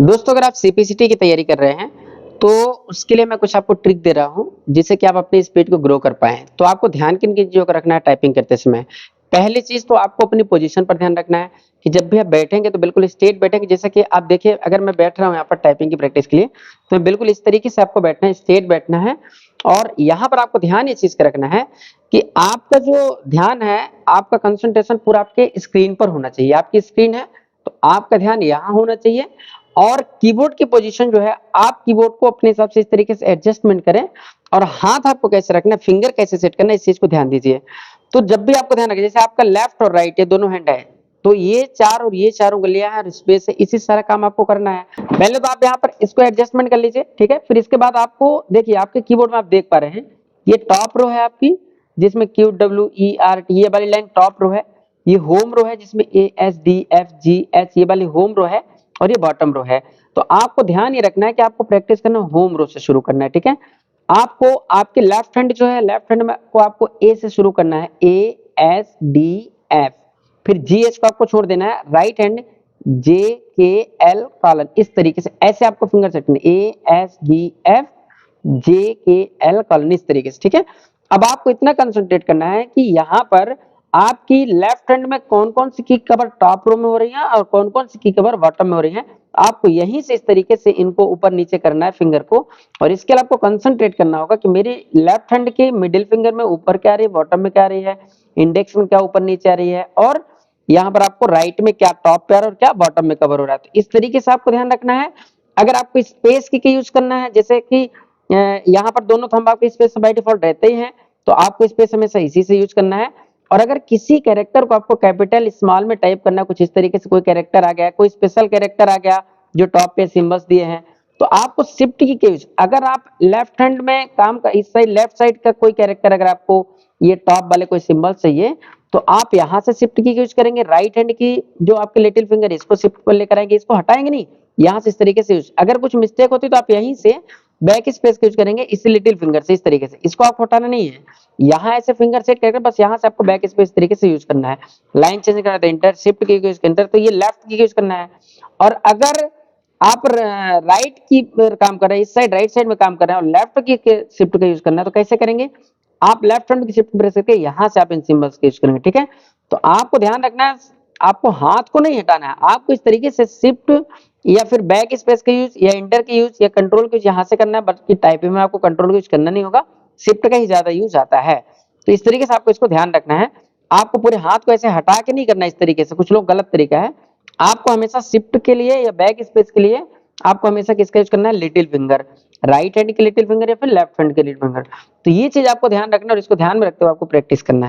दोस्तों अगर आप सीपीसीटी की तैयारी कर रहे हैं तो उसके लिए मैं कुछ आपको ट्रिक दे रहा हूं जिससे कि आप अपनी स्पीड को ग्रो कर पाएं। तो आपको ध्यान किन किन चीजों का रखना है टाइपिंग करते समय। पहली चीज तो आपको अपनी पोजीशन पर ध्यान रखना है कि जब भी आप बैठेंगे तो बिल्कुल स्ट्रेट बैठेंगे। जैसे कि आप देखिए, अगर मैं बैठ रहा हूं यहाँ पर टाइपिंग की प्रैक्टिस के लिए तो बिल्कुल इस तरीके से आपको बैठना है, स्ट्रेट बैठना है। और यहाँ पर आपको ध्यान ये चीज का रखना है कि आपका जो ध्यान है, आपका कंसंट्रेशन पूरा आपके स्क्रीन पर होना चाहिए। आपकी स्क्रीन है तो आपका ध्यान यहाँ होना चाहिए। और कीबोर्ड की पोजीशन जो है, आप कीबोर्ड को अपने हिसाब से इस तरीके से एडजस्टमेंट करें। और हाथ आपको कैसे रखना है, फिंगर कैसे सेट करना है, इस चीज को ध्यान दीजिए। तो जब भी आपको ध्यान रखिए, जैसे आपका लेफ्ट और राइट ये दोनों हैंड है, तो ये चार और ये चारों गलियां हैं, स्पेस है, इसी सारा काम आपको करना है। पहले तो आप यहाँ पर इसको एडजस्टमेंट कर लीजिए, ठीक है। फिर इसके बाद आपको देखिए, आपके कीबोर्ड में आप देख पा रहे हैं ये टॉप रो है आपकी, जिसमें QWERT ये वाली लाइन टॉप रो है। ये होम रो है जिसमें ASDFGH ये वाली होम रो है। और ये बॉटम रो है। तो आपको ध्यान ये रखना है कि आपको प्रैक्टिस करना होम रो से शुरू करना है, ठीक है। आपको आपके लेफ्ट हैंड जो है, लेफ्ट हैंड में को आपको ए से शुरू करना है, ASDF। फिर GH को आपको छोड़ देना है, राइट हैंड JKL कॉलन, इस तरीके से ऐसे आपको फिंगर सेट करना है, ASDF JKL कॉलन, इस तरीके से, ठीक है। अब आपको इतना कंसंट्रेट करना है कि यहाँ पर आपकी लेफ्ट हैंड में कौन कौन सी की कवर टॉप रो में हो रही है और कौन कौन सी की कवर बॉटम में हो रही है। आपको यहीं से इस तरीके से इनको ऊपर नीचे करना है फिंगर को। और इसके लिए आपको कंसंट्रेट करना होगा कि मेरी लेफ्ट हैंड के मिडिल फिंगर में ऊपर क्या आ रही है, बॉटम में क्या आ रही है, इंडेक्स में क्या ऊपर नीचे आ रही है, और यहाँ पर आपको राइट में क्या टॉप पे आ रहा है और क्या बॉटम में कवर हो रहा है। तो इस तरीके से आपको ध्यान रखना है। अगर आपको स्पेस की यूज करना है, जैसे कि यहाँ पर दोनों थंब आपके स्पेस बाय डिफॉल्ट रहते ही हैं, तो आपको स्पेस हमेशा इसी से यूज करना है। और अगर किसी कैरेक्टर को आपको कैपिटल स्मॉल में टाइप करना है, कुछ इस तरीके से कोई कैरेक्टर आ गया, कोई स्पेशल कैरेक्टर आ गया जो टॉप पे सिंबल्स दिए हैं, तो आपको शिफ्ट की यूज, अगर आप लेफ्ट हैंड में काम का इस साइड लेफ्ट साइड का कोई कैरेक्टर, अगर आपको ये टॉप वाले कोई सिंबल चाहिए तो आप यहां से शिफ्ट की यूज करेंगे। राइट हैंड की जो आपके लिटिल फिंगर है इसको शिफ्ट पर लेकर आएंगे, इसको हटाएंगे नहीं, यहां से इस तरीके से यूज। अगर कुछ मिस्टेक होती तो आप यहीं से बैक स्पेस यूज करेंगे, इस लिटिल फिंगर से इस तरीके से, इसको आपको हटाना नहीं है। यहाँ ऐसे फिंगर सेट करके बस यहाँ से आपको बैक स्पेस तरीके से यूज करना है। लाइन चेंज करना है तो इंटर, शिफ्ट की यूज इंटर, तो ये लेफ्ट की यूज करना है। और अगर आप राइट की पर काम कर रहे हैं, इस साइड राइट साइड में काम कर रहे हैं और लेफ्ट की शिफ्ट का यूज करना है, तो कैसे करेंगे, आप लेफ्ट हैंड की शिफ्ट प्रेस करके यहाँ से आप इन सिंबल्स का यूज करेंगे, ठीक है। तो आपको ध्यान रखना है, आपको हाथ को नहीं हटाना है, आपको इस तरीके से शिफ्ट या फिर बैक स्पेस का यूज या इंटर का यूज या कंट्रोल का यूज यहाँ से करना है। बल्कि टाइपिंग में आपको कंट्रोल का यूज करना नहीं होगा, शिफ्ट का ही ज्यादा यूज आता है। तो इस तरीके से आपको इसको ध्यान रखना है। आपको पूरे हाथ को ऐसे हटा के नहीं करना इस तरीके से, कुछ लोग गलत तरीका है। आपको हमेशा शिफ्ट के लिए या बैक स्पेस के लिए आपको हमेशा किसका यूज करना है, लिटिल फिंगर, राइट हैंड के लिटिल फिंगर या फिर लेफ्ट हैंड के लिटिल फिंगर। तो ये चीज आपको ध्यान रखना और इसको ध्यान में रखते हुए आपको प्रैक्टिस करना है।